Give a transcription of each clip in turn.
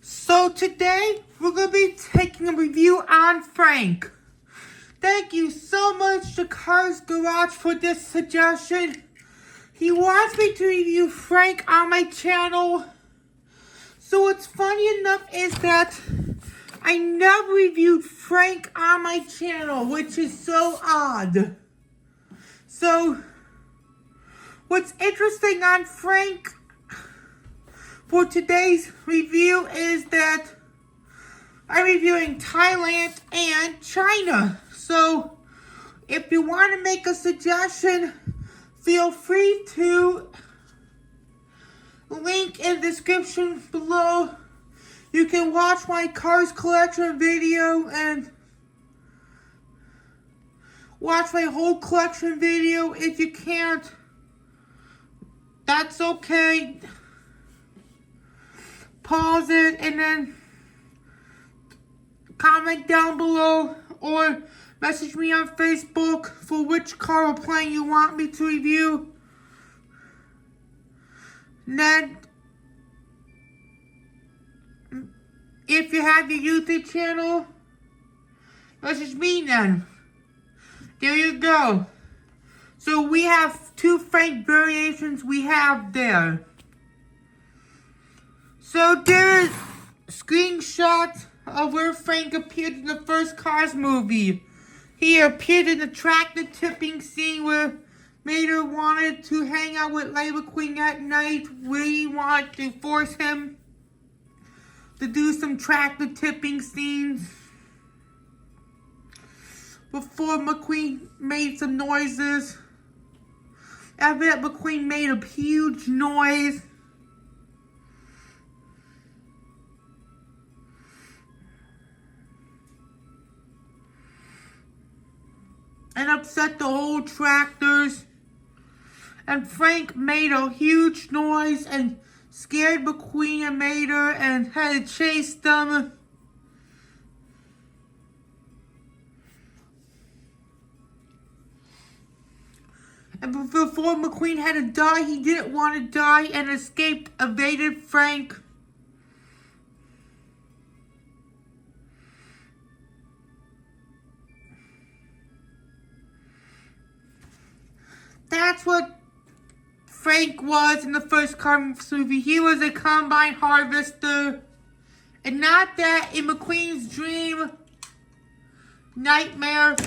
So today, we're going to be taking a review on Frank. Thank you so much to Cars Garage for this suggestion. He wants me to review Frank on my channel. So what's funny enough is that I never reviewed Frank on my channel, which is so odd. So, what's interesting on Frank for today's review is that I'm reviewing Thailand and China. So, if you want to make a suggestion, feel free to link in the description below. You can watch my Cars collection video and watch my whole collection video. If you can't, that's okay. Pause it and then comment down below or message me on Facebook for which car or plane you want me to review. And then, if you have your YouTube channel, message me then. There you go. So we have two Frank variations we have there. So there's screenshots of where Frank appeared in the first Cars movie. He appeared in the tractor tipping scene where Mater wanted to hang out with Lightning McQueen at night, where he wanted to force him to do some tractor tipping scenes before McQueen made some noises. After that, McQueen made a huge noise. And upset the whole tractors. And Frank made a huge noise and scared McQueen and Mater and had to chase them. And before McQueen had to die, he didn't want to die and escaped, evaded Frank. That's what Frank was in the first Cars movie. He was a combine harvester. And not that in McQueen's dream, nightmare,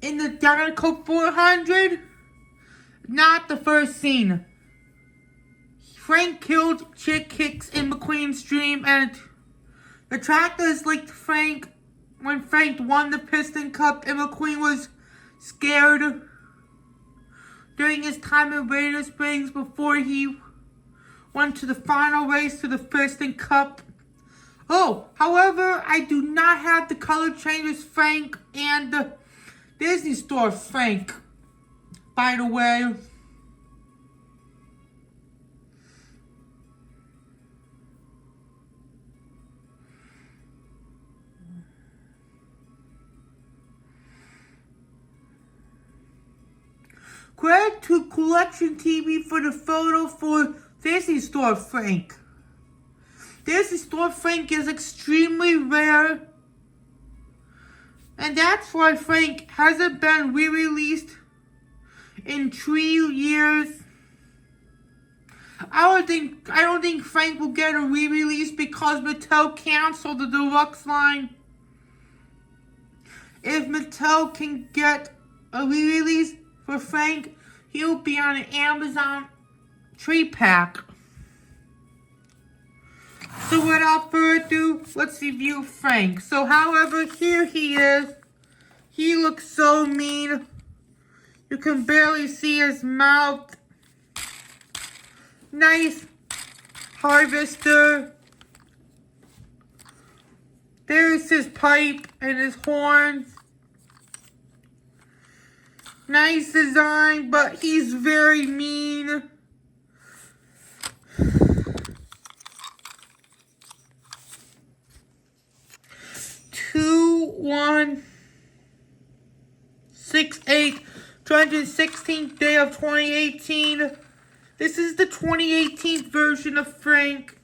in the Dinoco 400, not the first scene. Frank killed Chick Hicks in McQueen's dream, and the tractors licked Frank when Frank won the Piston Cup, and McQueen was scared during his time in Raider Springs before he went to the final race to the Piston Cup. Oh, however, I do not have the color changes Frank and the Disney Store Frank, by the way. Credit to Collection TV for the photo for Disney Store Frank. Disney Store Frank is extremely rare. And that's why Frank hasn't been re-released in 3 years. I don't think Frank will get a re-release because Mattel canceled the Deluxe line. If Mattel can get a re-release for Frank, he'll be on an Amazon 3-pack. So without further ado, let's review Frank. So however, here he is. He looks so mean. You can barely see his mouth. Nice harvester. There's his pipe and his horns. Nice design, but he's very mean. 216th day of 2018. This is the 2018 version of Frank.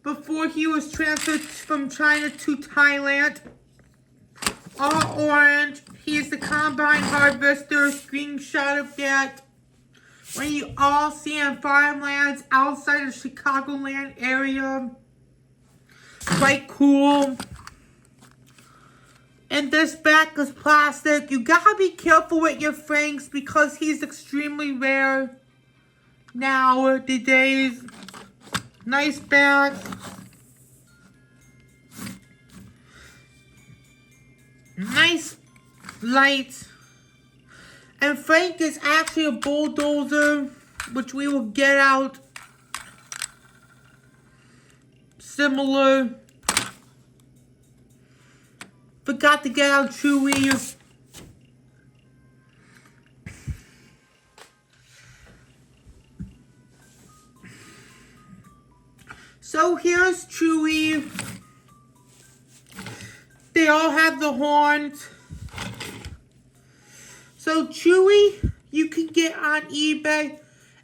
Before he was transferred from China to Thailand. All orange. He is the combine harvester. Screenshot of that. When you all see in farmlands outside of Chicagoland area. Quite cool. And this back is plastic. You gotta be careful with your Franks because he's extremely rare nowadays. Nice back. Nice lights. And Frank is actually a bulldozer, which we will get out. Similar. Forgot to get out Chewy. So here's Chewy. They all have the horns. So Chewy, you can get on eBay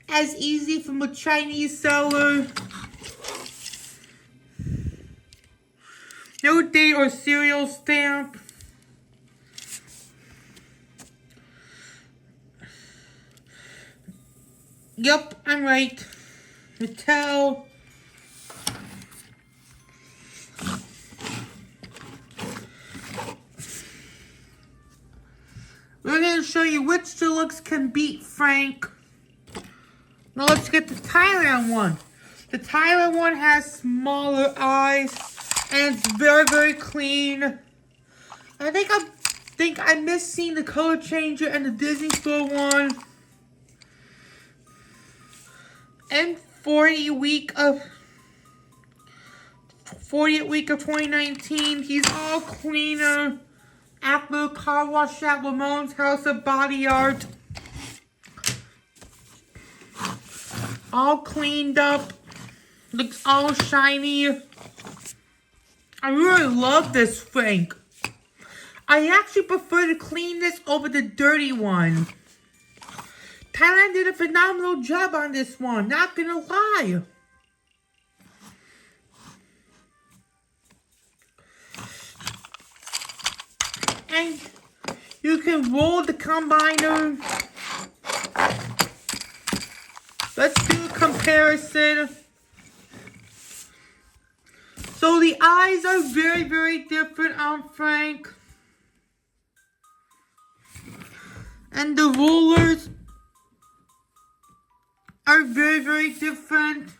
as easy from a Chinese seller. No date or serial stamp. Yup, I'm right. Mattel. We're going to show you which Deluxe can beat Frank. Now let's get the Thailand one. The Thailand one has smaller eyes. And it's very, very clean. I think I missed seeing the color changer and the Disney Store one. And 40th week of 2019. He's all cleaner. After a car wash at Ramon's House of Body Art. All cleaned up. Looks all shiny. I really love this Frank. I actually prefer to clean this over the dirty one. Thailand did a phenomenal job on this one, not gonna lie. And you can roll the combiner. Let's do a comparison. So the eyes are very, very different on Frank. And the rollers are very, very different.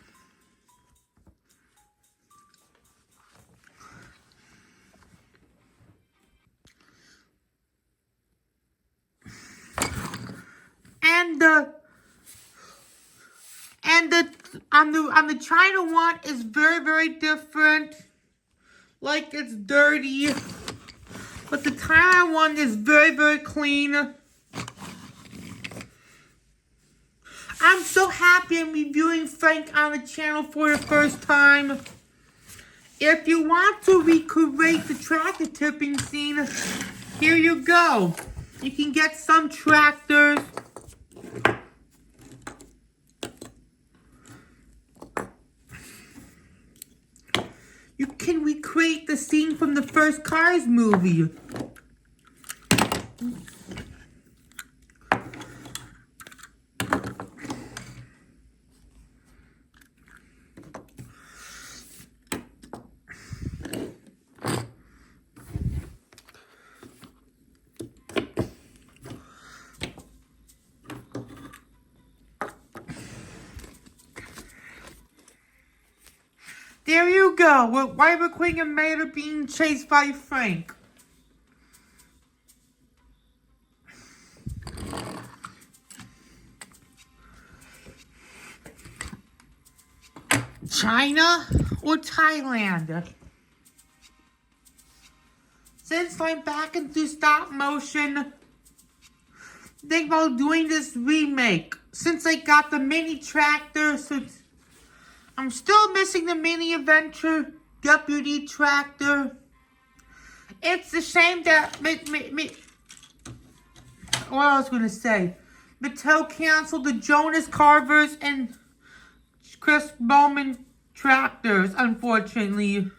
And the China one is very, very different. Like it's dirty. But the Thailand one is very, very clean. I'm so happy I'm reviewing Frank on the channel for the first time. If you want to recreate the tractor tipping scene, here you go. You can get some tractors. You can recreate the scene from the first Cars movie. There you go, with McQueen and Mater being chased by Frank. China or Thailand? Since I'm back into stop motion, think about doing this remake. Since I got the mini tractor, so I'm still missing the mini adventure deputy tractor. It's a shame that what I was gonna say. Mattel canceled the Jonas Carvers and Chris Bowman tractors, unfortunately.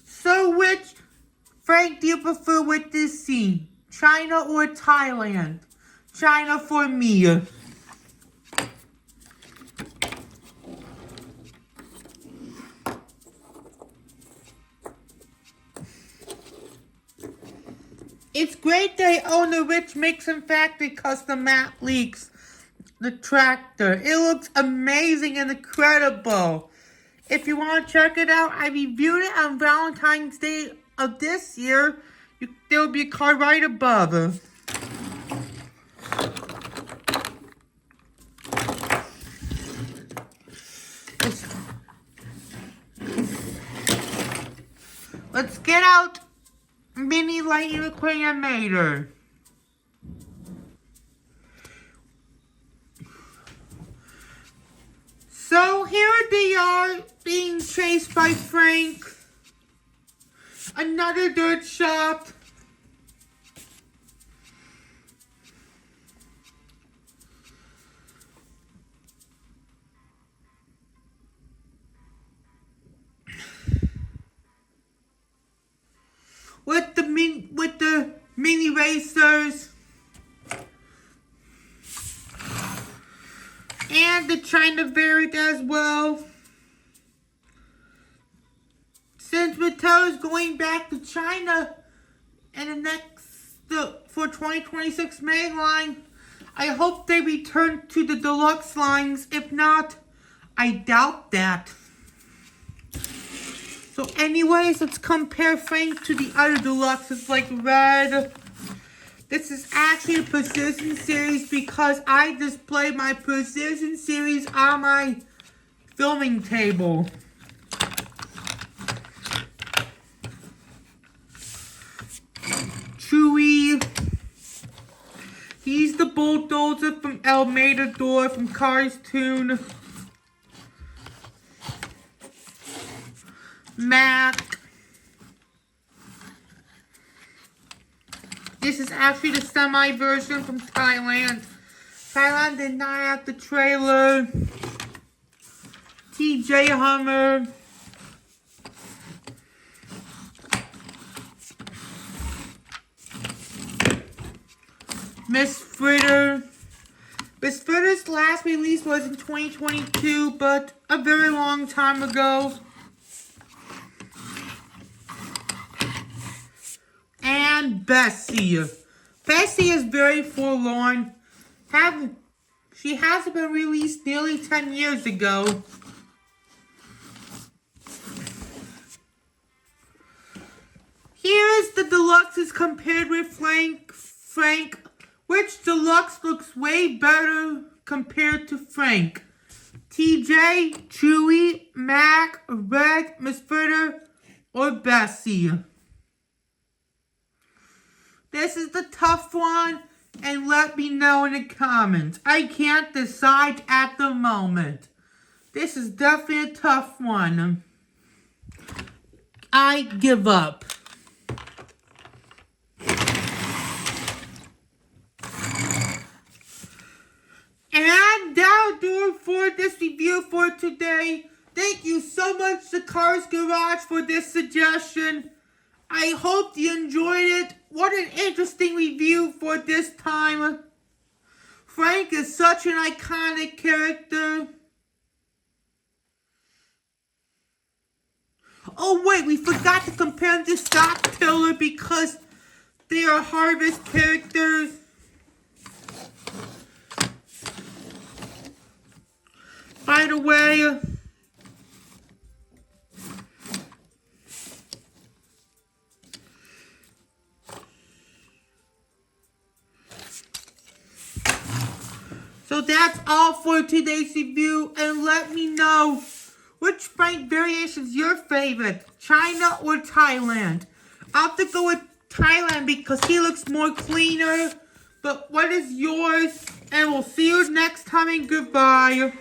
So which Frank do you prefer with this scene? China or Thailand? China for me. It's great they own the Rich Mixon Factory custom Matt Leaks, the tractor. It looks amazing and incredible. If you want to check it out, I reviewed it on Valentine's Day of this year. There will be a card right above. Let's get out Mini Lightning McQueen and Mater. So here they are being chased by Frank. Another dirt shop. With the mini racers. And the China variant as well. Since Mattel is going back to China in for 2026 mainline, I hope they return to the Deluxe lines. If not, I doubt that. So anyways, let's compare Frank to the other Deluxes like Red. This is actually a Precision Series because I display my Precision Series on my filming table. Chewy. He's the bulldozer from El Matador from Cars Tune. Mac. This is actually the semi version from Thailand. Thailand did not have the trailer. TJ Hummer. Miss Fritter. Miss Fritter's last release was in 2022, but a very long time ago. And Bessie. Bessie is very forlorn. She hasn't been released nearly 10 years ago. Here is the Deluxes compared with Frank. Which Deluxe looks way better compared to Frank? TJ, Chewy, Mac, Red, Miss Fritter, or Bessie? This is the tough one, and let me know in the comments. I can't decide at the moment. This is definitely a tough one. I give up. And that'll do it for this review for today. Thank you so much to Cars Garage for this suggestion. I hope you enjoyed it. What an interesting review for this time. Frank is such an iconic character. Oh wait, we forgot to compare them to Stock Tiller because they are Harvest characters. By the way, so that's all for today's review, and let me know which Frank variation is your favorite, China or Thailand. I'll have to go with Thailand because he looks more cleaner, but what is yours? And we'll see you next time, and goodbye.